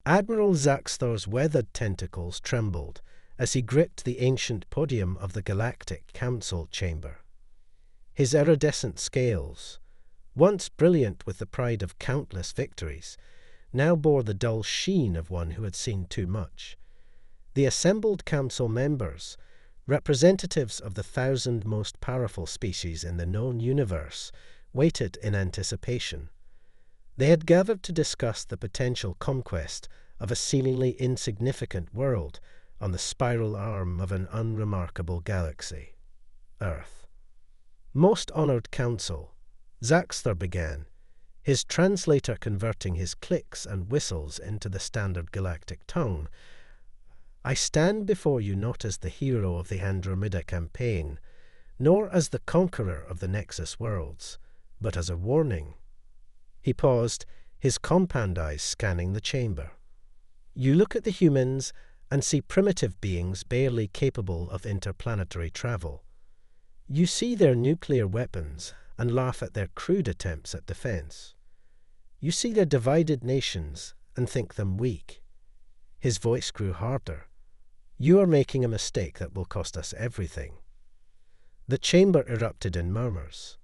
Admiral Zaxthor's weathered tentacles trembled as he gripped the ancient podium of the Galactic Council chamber. His iridescent scales, once brilliant with the pride of countless victories, now bore the dull sheen of one who had seen too much. The assembled council members, representatives of the 1,000 most powerful species in the known universe, waited in anticipation. They had gathered to discuss the potential conquest of a seemingly insignificant world on the spiral arm of an unremarkable galaxy, Earth. Most honored council, Zaxthor began, his translator converting his clicks and whistles into the standard galactic tongue. I stand before you not as the hero of the Andromeda campaign, nor as the conqueror of the Nexus worlds, but as a warning. He paused, his compound eyes scanning the chamber. You look at the humans and see primitive beings barely capable of interplanetary travel. You see their nuclear weapons and laugh at their crude attempts at defense. You see their divided nations and think them weak. His voice grew harder. You are making a mistake that will cost us everything. The chamber erupted in murmurs.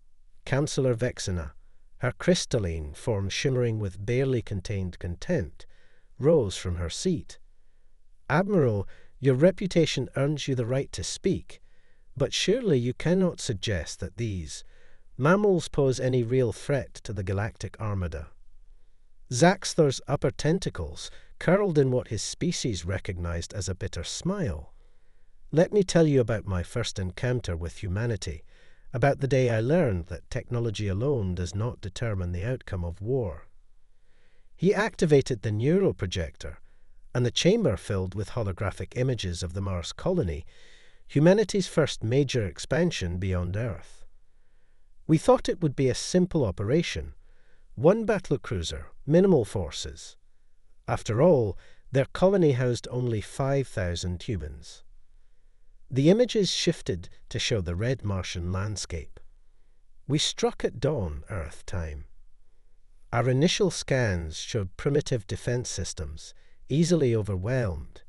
Councillor Vexena, her crystalline form shimmering with barely contained contempt, rose from her seat. Admiral, your reputation earns you the right to speak, but surely you cannot suggest that these mammals pose any real threat to the galactic armada. Zaxthor's upper tentacles curled in what his species recognized as a bitter smile. Let me tell you about my first encounter with humanity, about the day I learned that technology alone does not determine the outcome of war. He activated the neuroprojector, and the chamber filled with holographic images of the Mars colony, humanity's first major expansion beyond Earth. We thought it would be a simple operation, one battlecruiser, minimal forces. After all, their colony housed only 5,000 humans. The images shifted to show the red Martian landscape. We struck at dawn, Earth time. Our initial scans showed primitive defense systems, easily overwhelmed.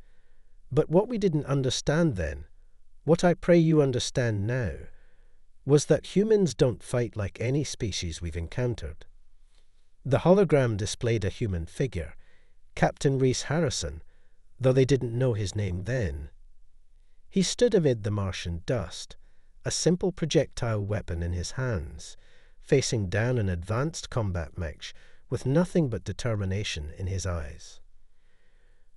But what we didn't understand then, what I pray you understand now, was that humans don't fight like any species we've encountered. The hologram displayed a human figure, Captain Rhys Harrison, though they didn't know his name then. He stood amid the Martian dust, a simple projectile weapon in his hands, facing down an advanced combat mech with nothing but determination in his eyes.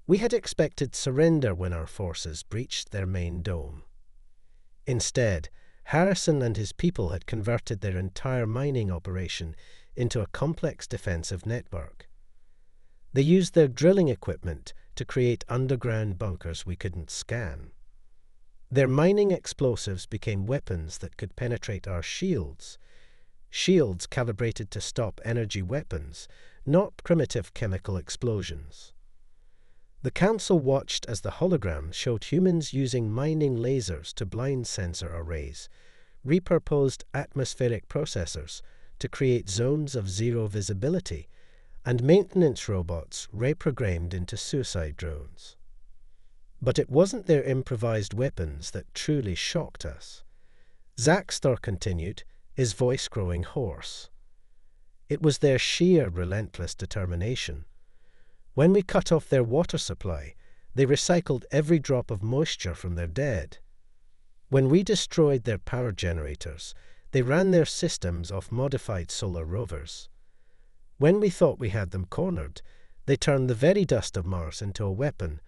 We had expected surrender when our forces breached their main dome. Instead, Harrison and his people had converted their entire mining operation into a complex defensive network. They used their drilling equipment to create underground bunkers we couldn't scan. Their mining explosives became weapons that could penetrate our shields calibrated to stop energy weapons, not primitive chemical explosions. The Council watched as the hologram showed humans using mining lasers to blind sensor arrays, repurposed atmospheric processors to create zones of zero visibility, and maintenance robots reprogrammed into suicide drones. But it wasn't their improvised weapons that truly shocked us. Zaxthor continued, his voice growing hoarse. It was their sheer relentless determination. When we cut off their water supply, they recycled every drop of moisture from their dead. When we destroyed their power generators, they ran their systems off modified solar rovers. When we thought we had them cornered, they turned the very dust of Mars into a weapon,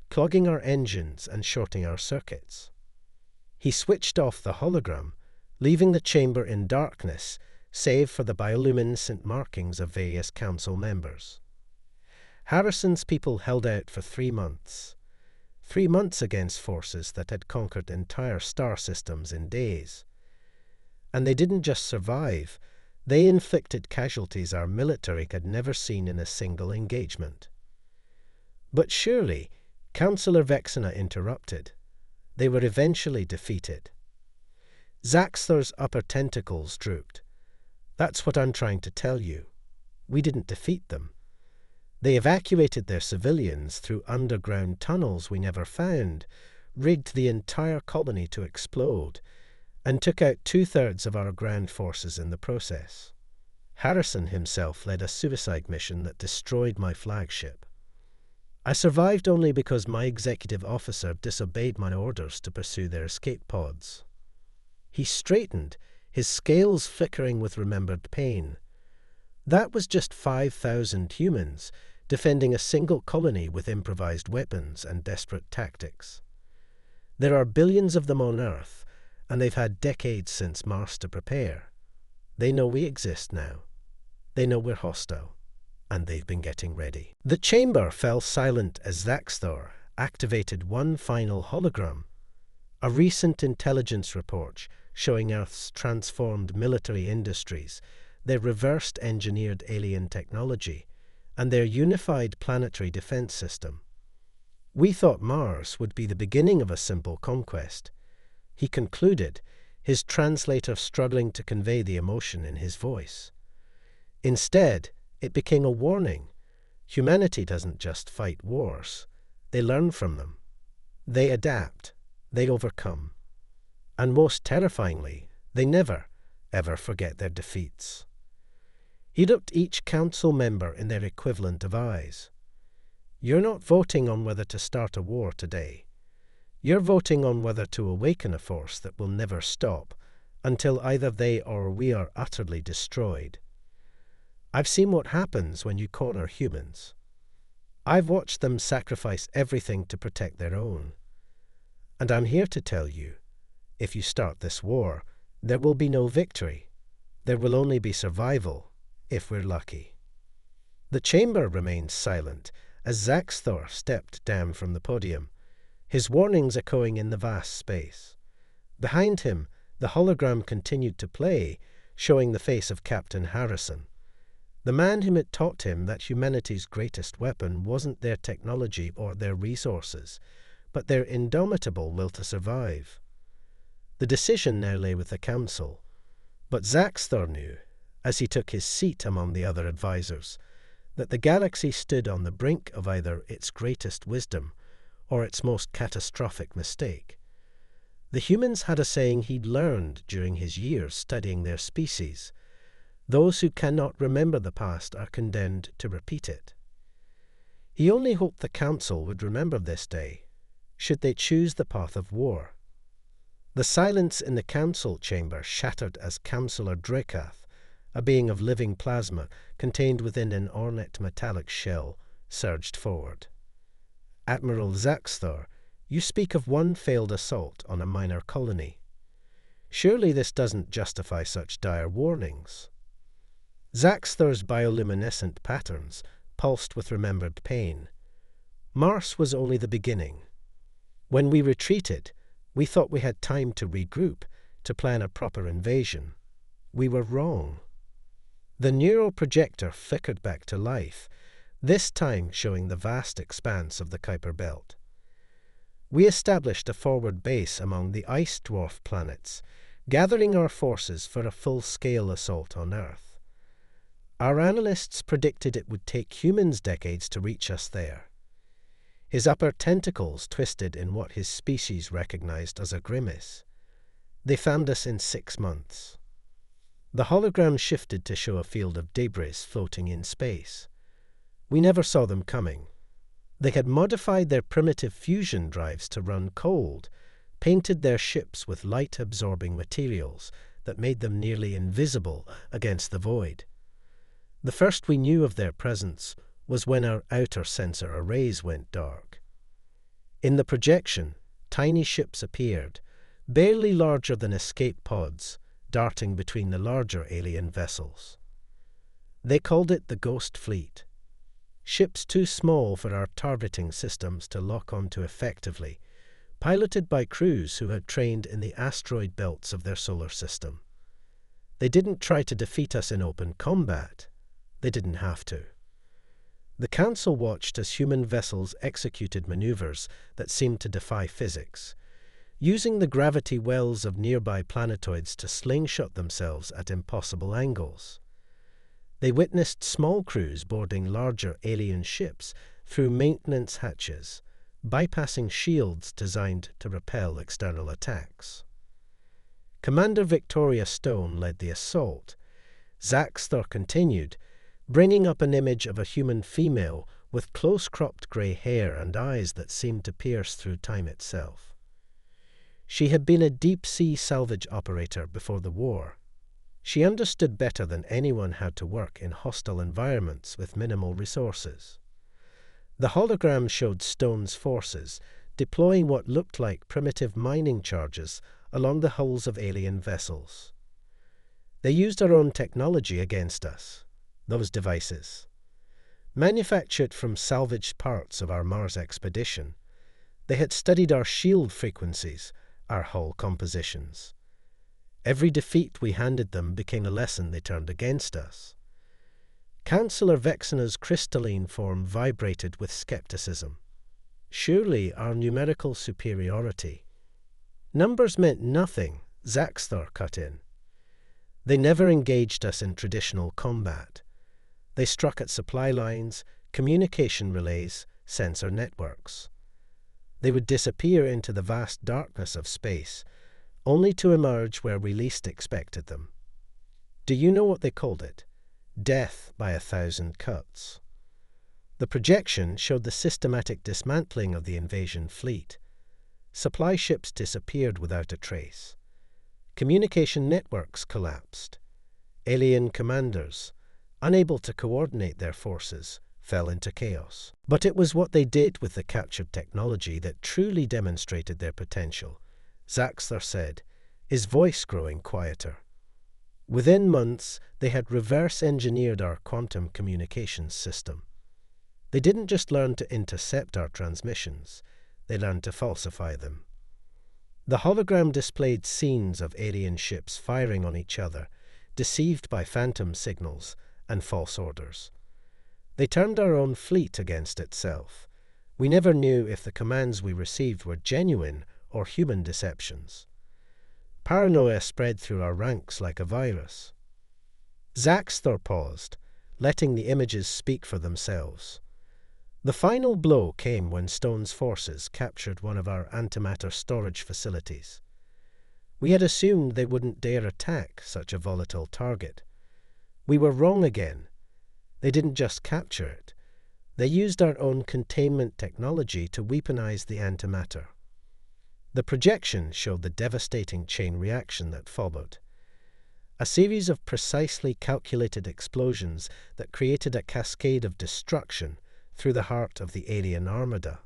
clogging our engines and shorting our circuits. He switched off the hologram, leaving the chamber in darkness, save for the bioluminescent markings of various council members. Harrison's people held out for 3 months. 3 months against forces that had conquered entire star systems in days. And they didn't just survive, they inflicted casualties our military had never seen in a single engagement. But surely, Councillor Vexena interrupted. They were eventually defeated. Zaxthor's upper tentacles drooped. That's what I'm trying to tell you. We didn't defeat them. They evacuated their civilians through underground tunnels we never found, rigged the entire colony to explode, and took out 2/3 of our ground forces in the process. Harrison himself led a suicide mission that destroyed my flagship. I survived only because my executive officer disobeyed my orders to pursue their escape pods. He straightened, his scales flickering with remembered pain. That was just 5,000 humans defending a single colony with improvised weapons and desperate tactics. There are billions of them on Earth, and they've had decades since Mars to prepare. They know we exist now. They know we're hostile, and they've been getting ready. The chamber fell silent as Zaxthor activated one final hologram, a recent intelligence report showing Earth's transformed military industries, their reversed engineered alien technology, and their unified planetary defense system. We thought Mars would be the beginning of a simple conquest. He concluded, his translator struggling to convey the emotion in his voice. Instead, it became a warning. Humanity doesn't just fight wars. They learn from them. They adapt. They overcome. And most terrifyingly, they never, ever forget their defeats. He looked each council member in their equivalent of eyes. You're not voting on whether to start a war today. You're voting on whether to awaken a force that will never stop until either they or we are utterly destroyed. I've seen what happens when you corner humans. I've watched them sacrifice everything to protect their own. And I'm here to tell you, if you start this war, there will be no victory. There will only be survival, if we're lucky. The chamber remained silent as Zaxthor stepped down from the podium, his warnings echoing in the vast space. Behind him, the hologram continued to play, showing the face of Captain Harrison, the man whom had taught him that humanity's greatest weapon wasn't their technology or their resources, but their indomitable will to survive. The decision now lay with the council, but Zaxthor knew, as he took his seat among the other advisors, that the galaxy stood on the brink of either its greatest wisdom or its most catastrophic mistake. The humans had a saying he'd learned during his years studying their species: those who cannot remember the past are condemned to repeat it. He only hoped the council would remember this day, should they choose the path of war. The silence in the council chamber shattered as Councillor Drakath, a being of living plasma contained within an ornate metallic shell, surged forward. Admiral Zaxthor, you speak of one failed assault on a minor colony. Surely this doesn't justify such dire warnings. Zaxthor's bioluminescent patterns pulsed with remembered pain. Mars was only the beginning. When we retreated, we thought we had time to regroup, to plan a proper invasion. We were wrong. The neuroprojector flickered back to life, this time showing the vast expanse of the Kuiper Belt. We established a forward base among the ice dwarf planets, gathering our forces for a full-scale assault on Earth. Our analysts predicted it would take humans decades to reach us there. His upper tentacles twisted in what his species recognized as a grimace. They found us in 6 months. The hologram shifted to show a field of debris floating in space. We never saw them coming. They had modified their primitive fusion drives to run cold, painted their ships with light-absorbing materials that made them nearly invisible against the void. The first we knew of their presence was when our outer sensor arrays went dark. In the projection, tiny ships appeared, barely larger than escape pods, darting between the larger alien vessels. They called it the Ghost Fleet. Ships too small for our targeting systems to lock onto effectively, piloted by crews who had trained in the asteroid belts of their solar system. They didn't try to defeat us in open combat. They didn't have to. The Council watched as human vessels executed maneuvers that seemed to defy physics, using the gravity wells of nearby planetoids to slingshot themselves at impossible angles. They witnessed small crews boarding larger alien ships through maintenance hatches, bypassing shields designed to repel external attacks. Commander Victoria Stone led the assault. Zaxter continued, bringing up an image of a human female with close-cropped grey hair and eyes that seemed to pierce through time itself. She had been a deep-sea salvage operator before the war. She understood better than anyone how to work in hostile environments with minimal resources. The hologram showed Stone's forces deploying what looked like primitive mining charges along the hulls of alien vessels. They used our own technology against us, those devices. Manufactured from salvaged parts of our Mars expedition, they had studied our shield frequencies, our hull compositions. Every defeat we handed them became a lesson they turned against us. Councillor Vexena's crystalline form vibrated with skepticism. Surely our numerical superiority. Numbers meant nothing, Zaxter cut in. They never engaged us in traditional combat. They struck at supply lines, communication relays, sensor networks. They would disappear into the vast darkness of space, only to emerge where we least expected them. Do you know what they called it? Death by 1,000 cuts. The projection showed the systematic dismantling of the invasion fleet. Supply ships disappeared without a trace. Communication networks collapsed. Alien commanders, unable to coordinate their forces, fell into chaos. But it was what they did with the captured technology that truly demonstrated their potential. Zaxter said, his voice growing quieter. Within months, they had reverse-engineered our quantum communications system. They didn't just learn to intercept our transmissions, they learned to falsify them. The hologram displayed scenes of alien ships firing on each other, deceived by phantom signals and false orders. They turned our own fleet against itself. We never knew if the commands we received were genuine or human deceptions. Paranoia spread through our ranks like a virus. Zaxter paused, letting the images speak for themselves. The final blow came when Stone's forces captured one of our antimatter storage facilities. We had assumed they wouldn't dare attack such a volatile target. We were wrong again. They didn't just capture it. They used our own containment technology to weaponize the antimatter. The projection showed the devastating chain reaction that followed. A series of precisely calculated explosions that created a cascade of destruction through the heart of the alien armada.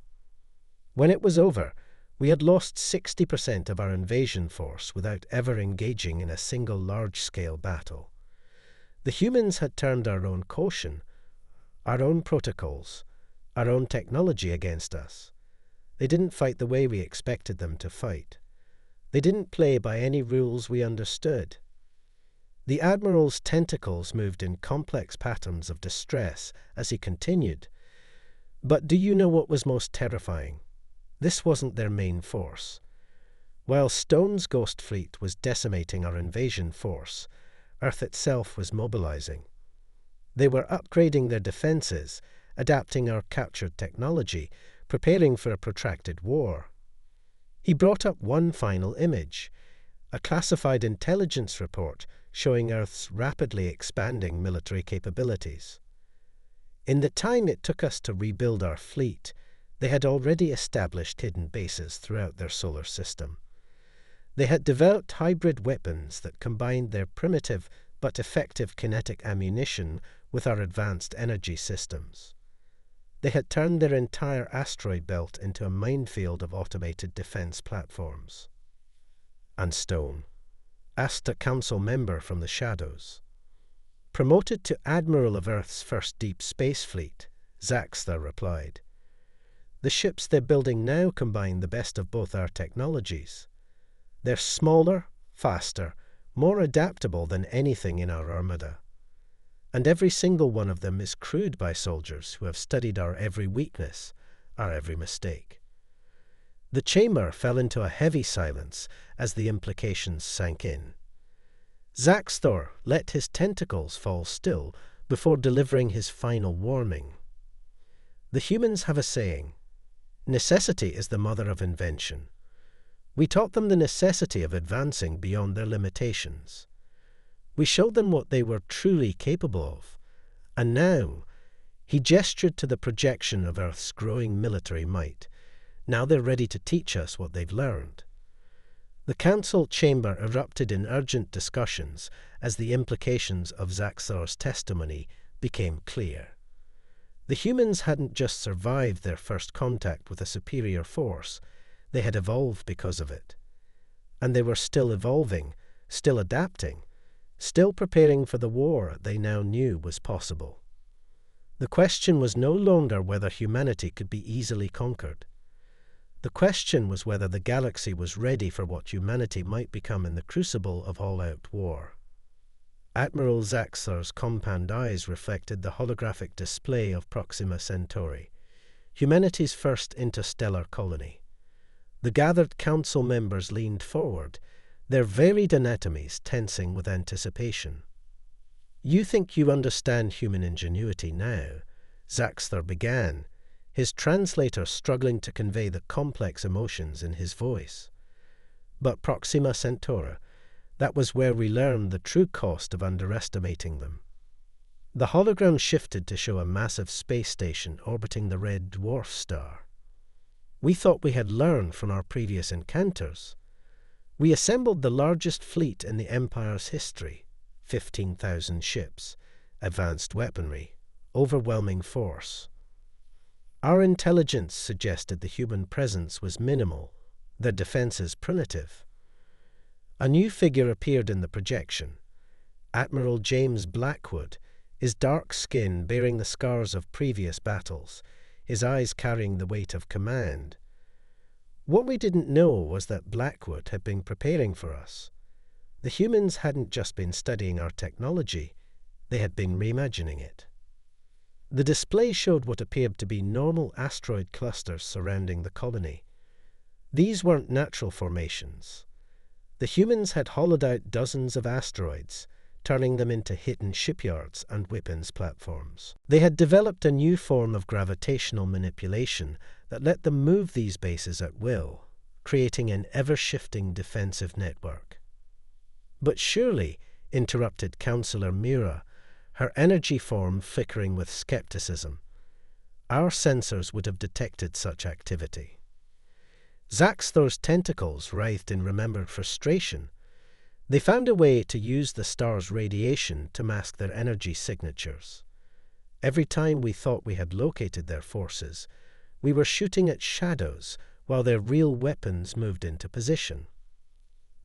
When it was over, we had lost 60% of our invasion force without ever engaging in a single large-scale battle. The humans had turned our own caution, our own protocols, our own technology against us. They didn't fight the way we expected them to fight. They didn't play by any rules we understood. The Admiral's tentacles moved in complex patterns of distress as he continued. But do you know what was most terrifying? This wasn't their main force. While Stone's ghost fleet was decimating our invasion force, Earth itself was mobilizing. They were upgrading their defenses, adapting our captured technology, preparing for a protracted war. He brought up one final image, a classified intelligence report showing Earth's rapidly expanding military capabilities. In the time it took us to rebuild our fleet, they had already established hidden bases throughout their solar system. They had developed hybrid weapons that combined their primitive but effective kinetic ammunition with our advanced energy systems. They had turned their entire asteroid belt into a minefield of automated defense platforms. And Stone asked a council member from the shadows. Promoted to Admiral of Earth's first deep space fleet, Zaxter replied. The ships they're building now combine the best of both our technologies. They're smaller, faster, more adaptable than anything in our armada. And every single one of them is crewed by soldiers who have studied our every weakness, our every mistake. The chamber fell into a heavy silence as the implications sank in. Zaxter let his tentacles fall still, before delivering his final warning. The humans have a saying, "Necessity is the mother of invention." We taught them the necessity of advancing beyond their limitations. We showed them what they were truly capable of. And now, he gestured to the projection of Earth's growing military might. Now they're ready to teach us what they've learned. The council chamber erupted in urgent discussions as the implications of Zaxxor's testimony became clear. The humans hadn't just survived their first contact with a superior force, they had evolved because of it. And they were still evolving, still adapting, still preparing for the war they now knew was possible. The question was no longer whether humanity could be easily conquered. The question was whether the galaxy was ready for what humanity might become in the crucible of all-out war. Admiral Zaxxor's compound eyes reflected the holographic display of Proxima Centauri, humanity's first interstellar colony. The gathered council members leaned forward, their varied anatomies tensing with anticipation. "You think you understand human ingenuity now," Zaxxor began, his translator struggling to convey the complex emotions in his voice. But Proxima Centauri, that was where we learned the true cost of underestimating them. The hologram shifted to show a massive space station orbiting the red dwarf star. We thought we had learned from our previous encounters. We assembled the largest fleet in the Empire's history, 15,000 ships, advanced weaponry, overwhelming force. Our intelligence suggested the human presence was minimal, their defenses primitive. A new figure appeared in the projection. Admiral James Blackwood, his dark skin bearing the scars of previous battles, his eyes carrying the weight of command. What we didn't know was that Blackwood had been preparing for us. The humans hadn't just been studying our technology, they had been reimagining it. The display showed what appeared to be normal asteroid clusters surrounding the colony. These weren't natural formations. The humans had hollowed out dozens of asteroids, turning them into hidden shipyards and weapons platforms. They had developed a new form of gravitational manipulation that let them move these bases at will, creating an ever-shifting defensive network. "But surely," interrupted Councillor Mira, her energy form flickering with skepticism, "our sensors would have detected such activity." Zaxxor's tentacles writhed in remembered frustration. They found a way to use the star's radiation to mask their energy signatures. Every time we thought we had located their forces, we were shooting at shadows while their real weapons moved into position.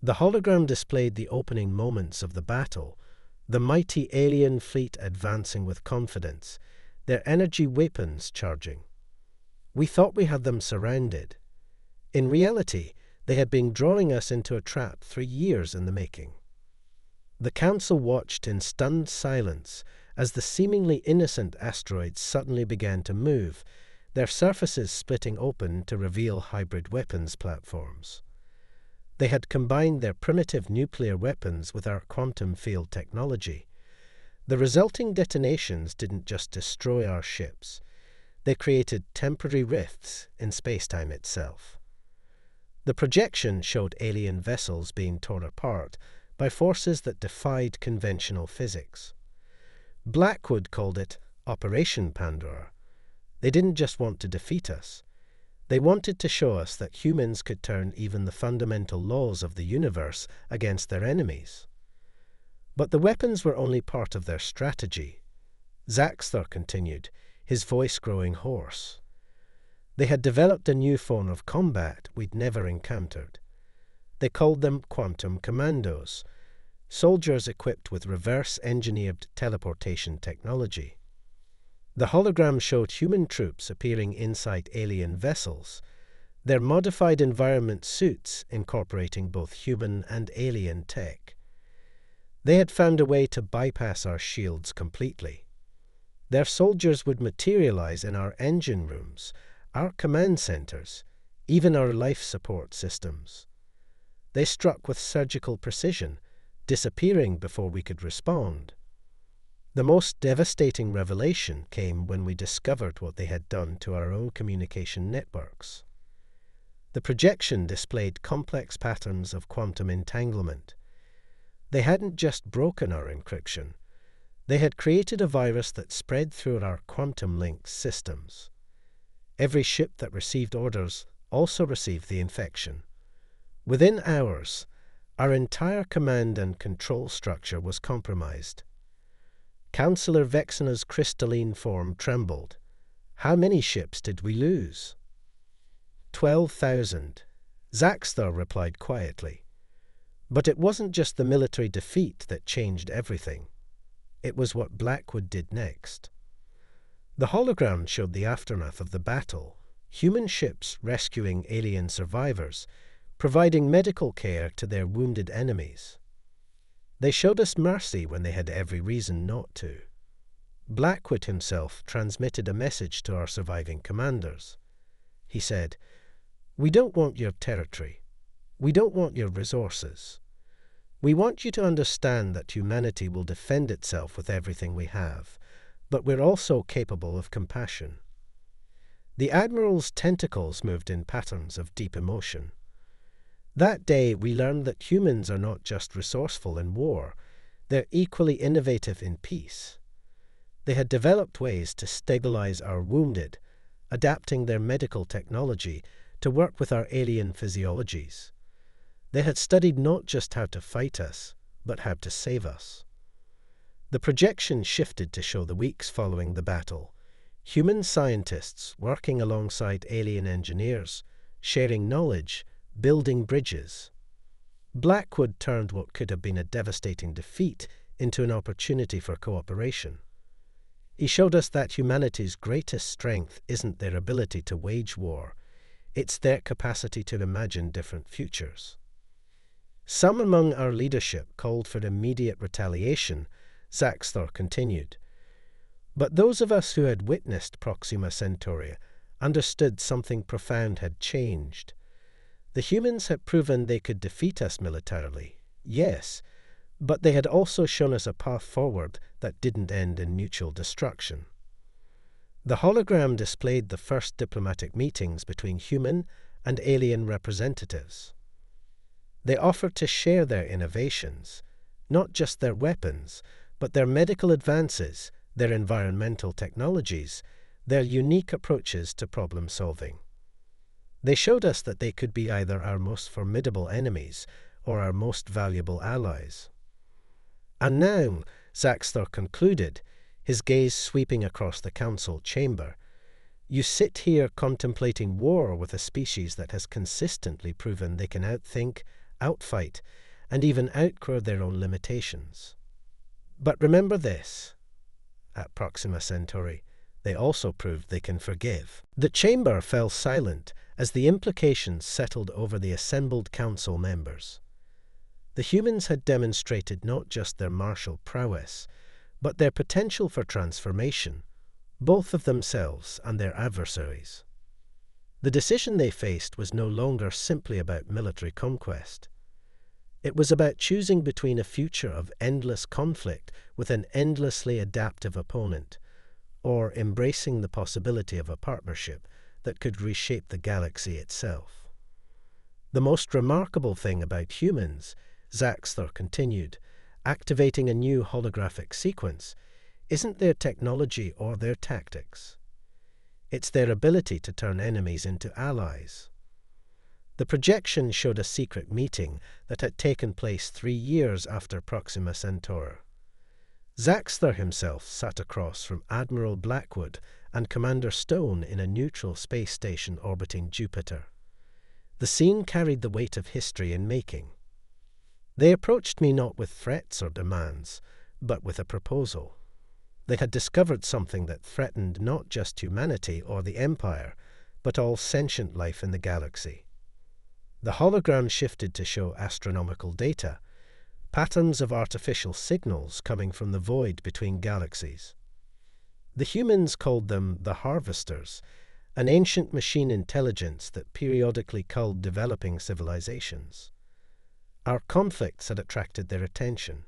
The hologram displayed the opening moments of the battle, the mighty alien fleet advancing with confidence, their energy weapons charging. We thought we had them surrounded. In reality, they had been drawing us into a trap 3 years in the making. The council watched in stunned silence as the seemingly innocent asteroids suddenly began to move, their surfaces splitting open to reveal hybrid weapons platforms. They had combined their primitive nuclear weapons with our quantum field technology. The resulting detonations didn't just destroy our ships. They created temporary rifts in space-time itself. The projection showed alien vessels being torn apart by forces that defied conventional physics. Blackwood called it Operation Pandora. They didn't just want to defeat us. They wanted to show us that humans could turn even the fundamental laws of the universe against their enemies. But the weapons were only part of their strategy. Zaxxor continued, his voice growing hoarse. They had developed a new form of combat we'd never encountered. They called them quantum commandos, soldiers equipped with reverse-engineered teleportation technology. The hologram showed human troops appearing inside alien vessels, their modified environment suits incorporating both human and alien tech. They had found a way to bypass our shields completely. Their soldiers would materialize in our engine rooms, our command centers, even our life support systems. They struck with surgical precision, disappearing before we could respond. The most devastating revelation came when we discovered what they had done to our own communication networks. The projection displayed complex patterns of quantum entanglement. They hadn't just broken our encryption. They had created a virus that spread through our quantum-linked systems. Every ship that received orders also received the infection. Within hours, our entire command and control structure was compromised. Councillor Vexena's crystalline form trembled. How many ships did we lose? 12,000. Zaxthar replied quietly. But it wasn't just the military defeat that changed everything. It was what Blackwood did next. The hologram showed the aftermath of the battle, human ships rescuing alien survivors, providing medical care to their wounded enemies. They showed us mercy when they had every reason not to. Blackwood himself transmitted a message to our surviving commanders. He said, "We don't want your territory. We don't want your resources. We want you to understand that humanity will defend itself with everything we have, but we're also capable of compassion." The Admiral's tentacles moved in patterns of deep emotion. That day we learned that humans are not just resourceful in war, they're equally innovative in peace. They had developed ways to stabilize our wounded, adapting their medical technology to work with our alien physiologies. They had studied not just how to fight us, but how to save us. The projection shifted to show the weeks following the battle. Human scientists working alongside alien engineers, sharing knowledge, building bridges. Blackwood turned what could have been a devastating defeat into an opportunity for cooperation. He showed us that humanity's greatest strength isn't their ability to wage war, it's their capacity to imagine different futures. Some among our leadership called for immediate retaliation, Zaxthar continued. But those of us who had witnessed Proxima Centauri understood something profound had changed. The humans had proven they could defeat us militarily, yes, but they had also shown us a path forward that didn't end in mutual destruction. The hologram displayed the first diplomatic meetings between human and alien representatives. They offered to share their innovations, not just their weapons, but their medical advances, their environmental technologies, their unique approaches to problem solving. They showed us that they could be either our most formidable enemies or our most valuable allies. And now, Zaxthar concluded, his gaze sweeping across the council chamber, you sit here contemplating war with a species that has consistently proven they can outthink, outfight, and even outgrow their own limitations. But remember this, at Proxima Centauri, they also proved they can forgive. The chamber fell silent as the implications settled over the assembled council members. The humans had demonstrated not just their martial prowess, but their potential for transformation, both of themselves and their adversaries. The decision they faced was no longer simply about military conquest. It was about choosing between a future of endless conflict with an endlessly adaptive opponent, or embracing the possibility of a partnership that could reshape the galaxy itself. The most remarkable thing about humans, Zaxthar continued, activating a new holographic sequence, isn't their technology or their tactics. It's their ability to turn enemies into allies. The projection showed a secret meeting that had taken place 3 years after Proxima Centauri. Zaxthar himself sat across from Admiral Blackwood and Commander Stone in a neutral space station orbiting Jupiter. The scene carried the weight of history in making. They approached me not with threats or demands, but with a proposal. They had discovered something that threatened not just humanity or the Empire, but all sentient life in the galaxy. The hologram shifted to show astronomical data, patterns of artificial signals coming from the void between galaxies. The humans called them the Harvesters, an ancient machine intelligence that periodically culled developing civilizations. Our conflicts had attracted their attention.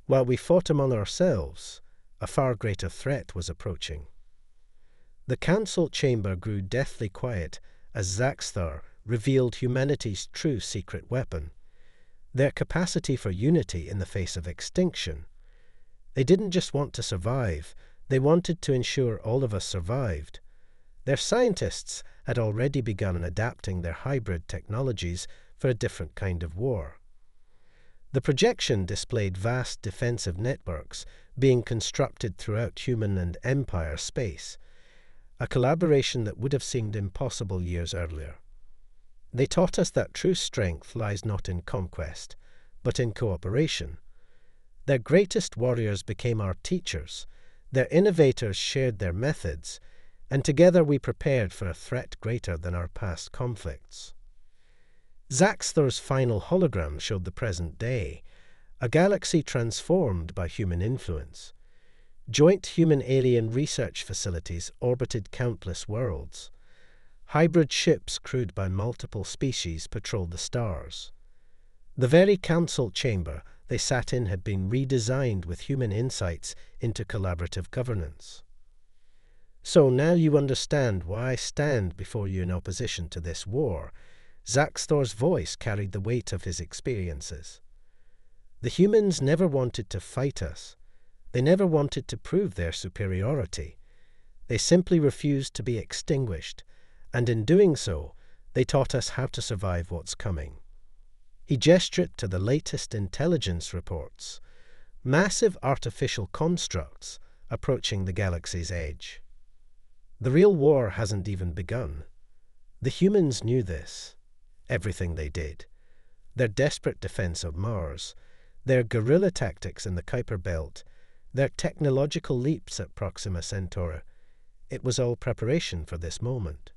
While we fought among ourselves, A far greater threat was approaching. The council chamber grew deathly quiet as Zaxthar revealed humanity's true secret weapon, their capacity for unity in the face of extinction. They didn't just want to survive, they wanted to ensure all of us survived. Their scientists had already begun adapting their hybrid technologies for a different kind of war. The projection displayed vast defensive networks being constructed throughout human and Empire space, a collaboration that would have seemed impossible years earlier. They taught us that true strength lies not in conquest, but in cooperation. Their greatest warriors became our teachers, their innovators shared their methods, and together we prepared for a threat greater than our past conflicts. Zaxthar's final hologram showed the present day, a galaxy transformed by human influence. Joint human-alien research facilities orbited countless worlds. Hybrid ships crewed by multiple species patrolled the stars. The very council chamber they sat in had been redesigned with human insights into collaborative governance. So now you understand why I stand before you in opposition to this war. Zaxthar's voice carried the weight of his experiences. The humans never wanted to fight us. They never wanted to prove their superiority. They simply refused to be extinguished, and in doing so, they taught us how to survive what's coming. He gestured to the latest intelligence reports, massive artificial constructs approaching the galaxy's edge. The real war hasn't even begun. The humans knew this. Everything they did, their desperate defense of Mars, their guerrilla tactics in the Kuiper Belt, their technological leaps at Proxima Centauri, it was all preparation for this moment.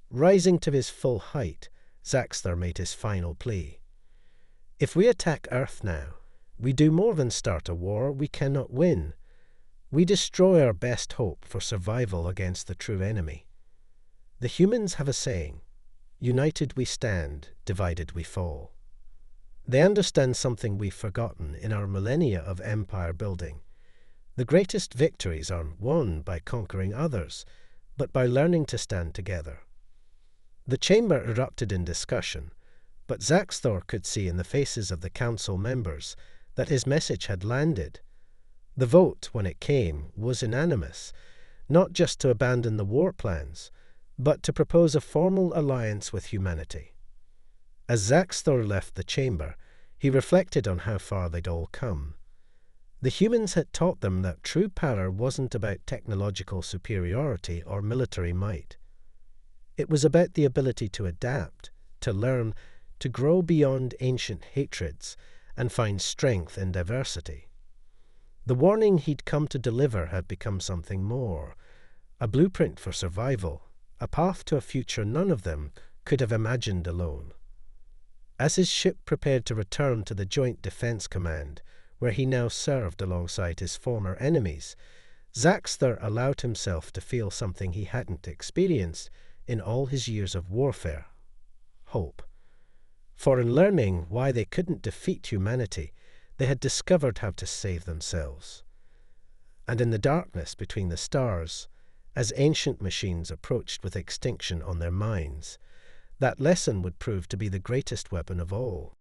Rising to his full height, Zaxthar made his final plea. If we attack Earth now, we do more than start a war we cannot win. We destroy our best hope for survival against the true enemy. The humans have a saying, united we stand, divided we fall. They understand something we've forgotten in our millennia of empire building. The greatest victories aren't won by conquering others, but by learning to stand together. The chamber erupted in discussion, but Zaxthar could see in the faces of the council members that his message had landed. The vote, when it came, was unanimous, not just to abandon the war plans, but to propose a formal alliance with humanity. As Zaxthar left the chamber, he reflected on how far they'd all come. The humans had taught them that true power wasn't about technological superiority or military might. It was about the ability to adapt, to learn, to grow beyond ancient hatreds, and find strength in diversity. The warning he'd come to deliver had become something more, a blueprint for survival, a path to a future none of them could have imagined alone. As his ship prepared to return to the Joint Defense Command, where he now served alongside his former enemies, Zaxthar allowed himself to feel something he hadn't experienced in all his years of warfare: hope. For in learning why they couldn't defeat humanity, they had discovered how to save themselves. And in the darkness between the stars, as ancient machines approached with extinction on their minds, that lesson would prove to be the greatest weapon of all.